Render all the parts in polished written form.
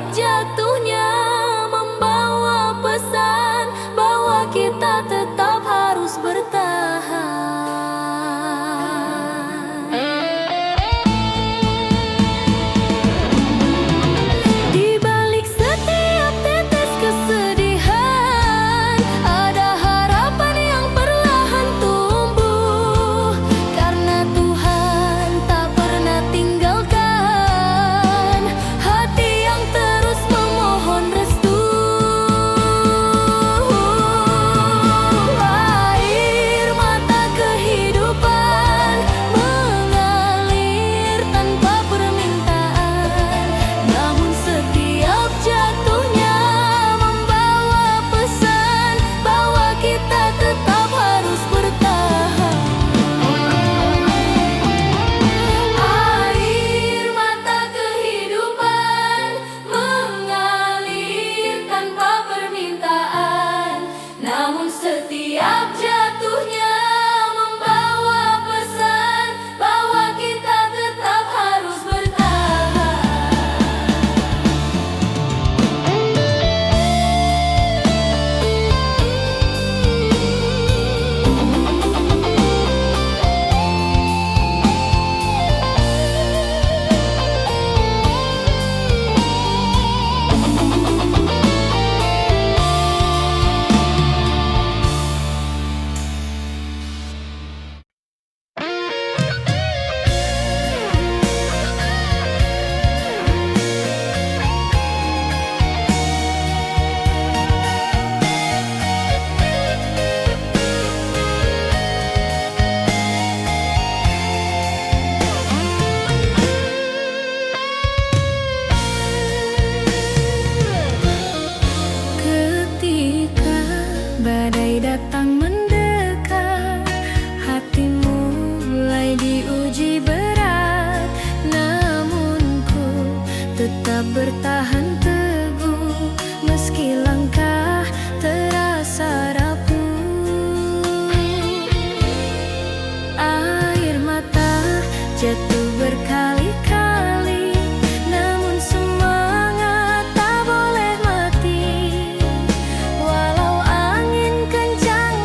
setiap jatuhnya membawa pesan bahwa kita tetap harus bertahan. Di balik setiap tetes kesedihan, ada harapan yang perlahan tumbuh. Karena Tuhan tak pernah tinggalkan hati yang terus memohon restu. Air mata kehidupan mengalir tanpa permintaan, namun setiap jatuhnya membawa pesan bahwa kita tetap harus bertahan. Air mata kehidupan mengalir tanpa permintaan, namun setiap jatuhnya membawa pesan bahwa kita tetap harus bertahan. Ketika badai datang mendekat, hatimu mulai diuji berat, namun ku tetap bertahan teguh meski langkah terasa rapuh. Air mata jatuh berkali-kali, namun semangat tak boleh mati. Walau angin kencang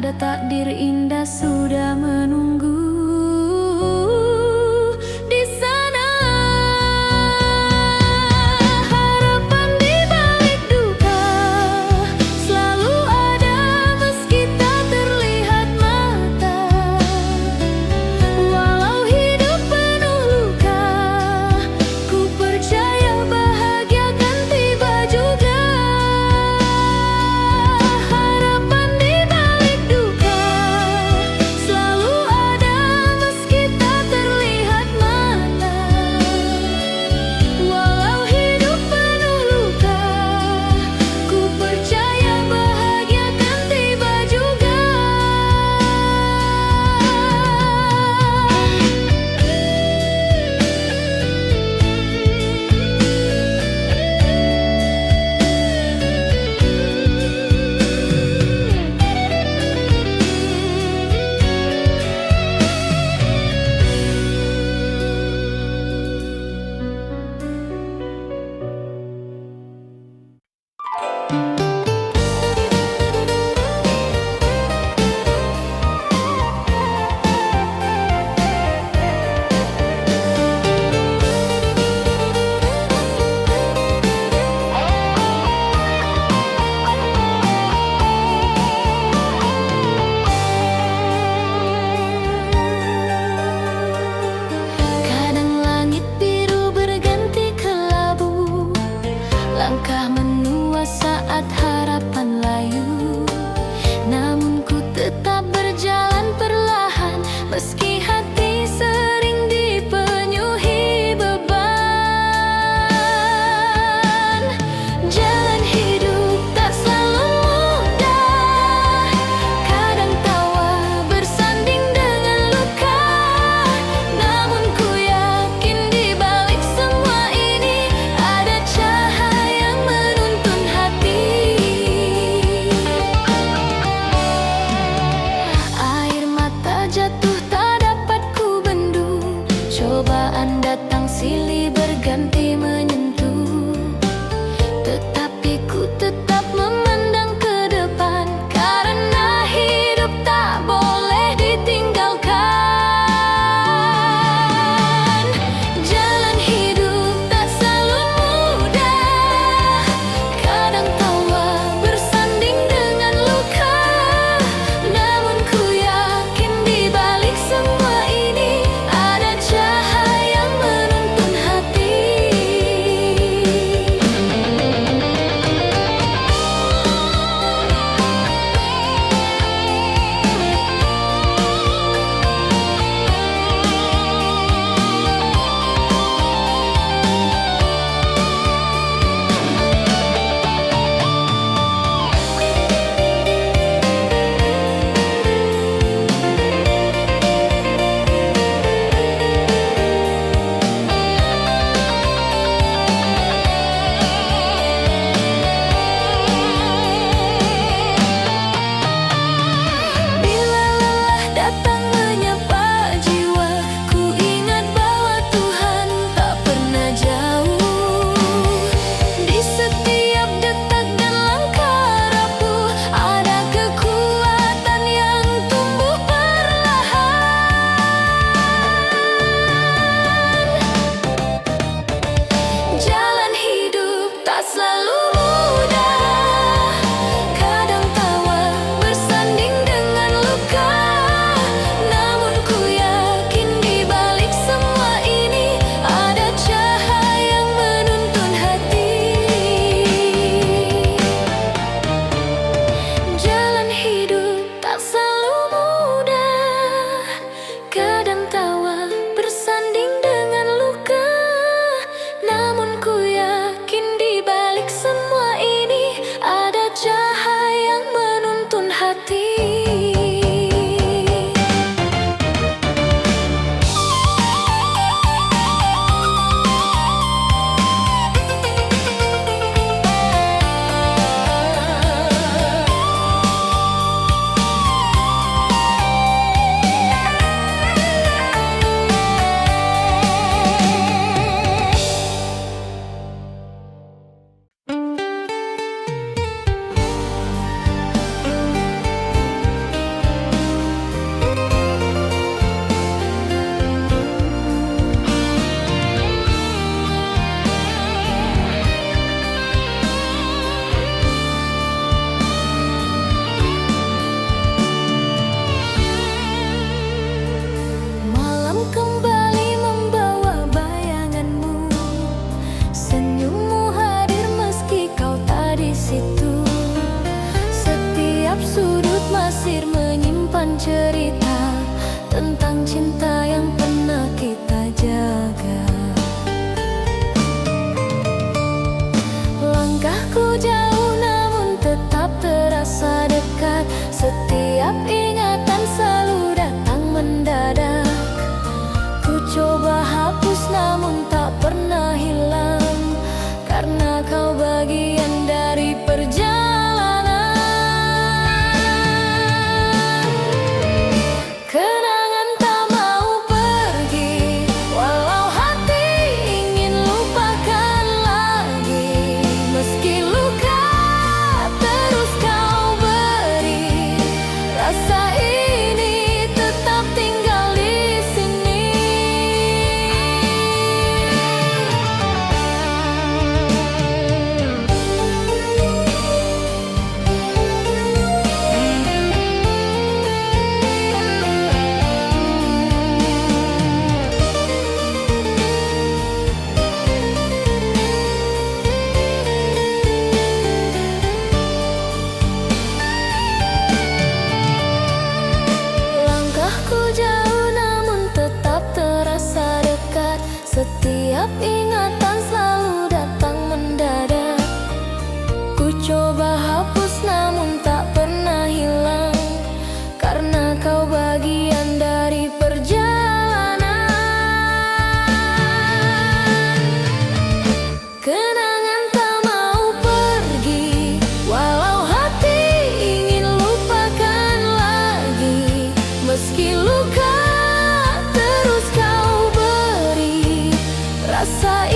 Ada takdir indah sudah menunggu di sana. Harapan di balik duka selalu ada meski tak terlihat mata. Walau hidup penuh luka, ku percaya bahagia akan tiba juga. Harapan di balik duka selalu ada meski tak terlihat mata. Walau hidup penuh luka, ku percaya bahagia akan tiba juga. Kadang langit biru berganti kelabu, langkah menua saat harapan layu. Namun ku tetap berjalan perlahan meski hati sering dipenuhi beban. Jalan hidup tak selalu mudah, kadang tawa bersanding dengan luka. Namun ku yakin di balik semua ini ada cahaya yang menuntun hati. Air mata jatuh tak dapat ku bendung, cobaan datang silih berganti menyentuh. Tetapi ku tetap memandang ke depan, karena hidup tak boleh ditinggalkan. Jalan hidup tak selalu mudah, kadang tawa bersanding dengan luka. Namun ku yakin di balik semua ini ada cahaya yang menuntun hati. hapus namun tak pernah hilang, karena kau bagian dari perjalanan. Kenangan tak mau pergi, walau hati ingin lupakan lagi. Meski luka terus kau beri, rasa ini tetap tinggal di sini. Langkahku jauh namun tetap terasa dekat. Setiap ingatan selalu datang mendadak. Ku coba hapus namun tak pernah hilang, karena kau bagian dari perjalanan. Kenangan tak mau pergi, walau hati ingin lupakan lagi. Meski luka terus kau beri, rasa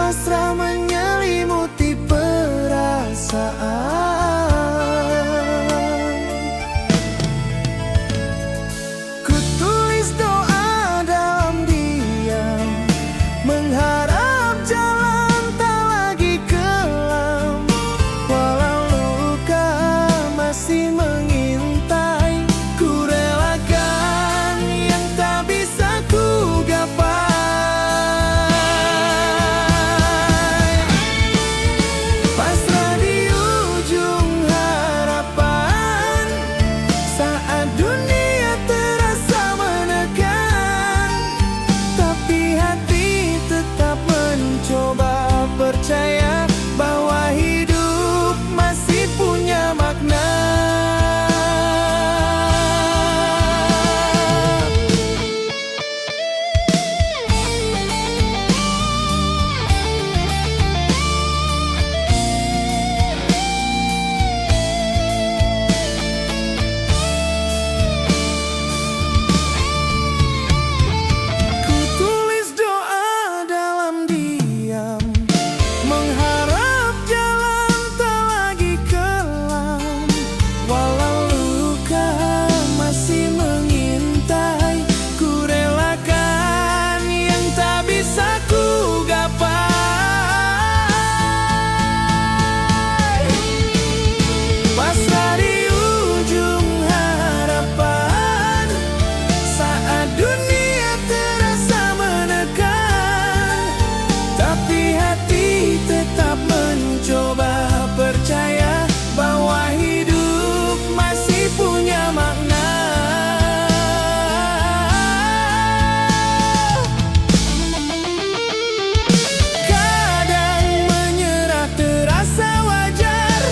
pasrah menyelimuti perasaan. Ku tulis doa dalam diam, mengharap jalan tak lagi kelam. Walau luka masih mengintai, ku relakan yang tak bisa ku gapai. Pasrah di ujung harapan, saat dunia terasa menekan, tapi hati tetap mencoba percaya bahwa hidup masih punya makna. Ku tulis doa dalam diam, mengharap jalan tak lagi kelam. Walau luka masih mengintai, ku relakan yang tak bisa ku gapai. Pasrah di ujung harapan, saat dunia terasa menekan, tapi hati tetap mencoba percaya bahwa hidup masih punya makna. Kadang menyerah terasa wajar,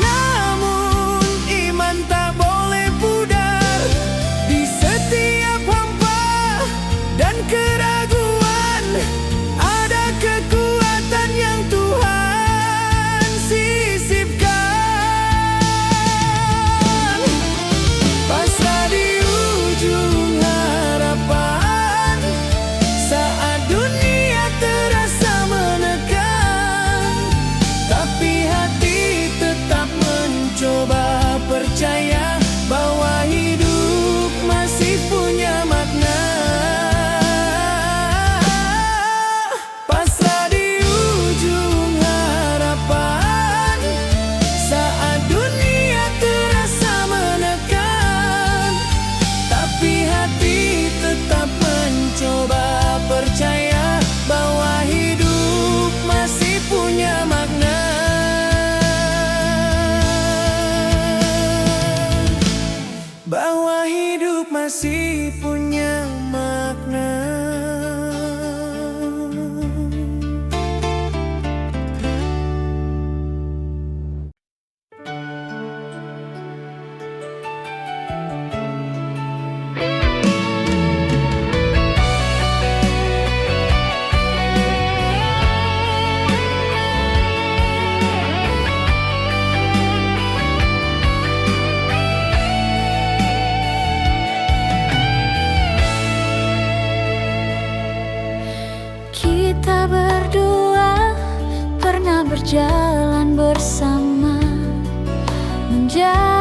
namun iman tak boleh pudar. Di setiap hampa dan keraguan, ada kekuatan yang Tuhan sisipkan. Pasrah di ujung harapan, saat dunia terasa menekan, tapi hati tetap mencoba percaya bahwa hidup masih punya makna. Pasrah di ujung harapan, saat dunia terasa menekan, tapi hati tetap mencoba percaya bahwa hidup masih punya makna. Bahwa hidup masih punya makna. Kita berdua pernah berjalan bersama, menjadi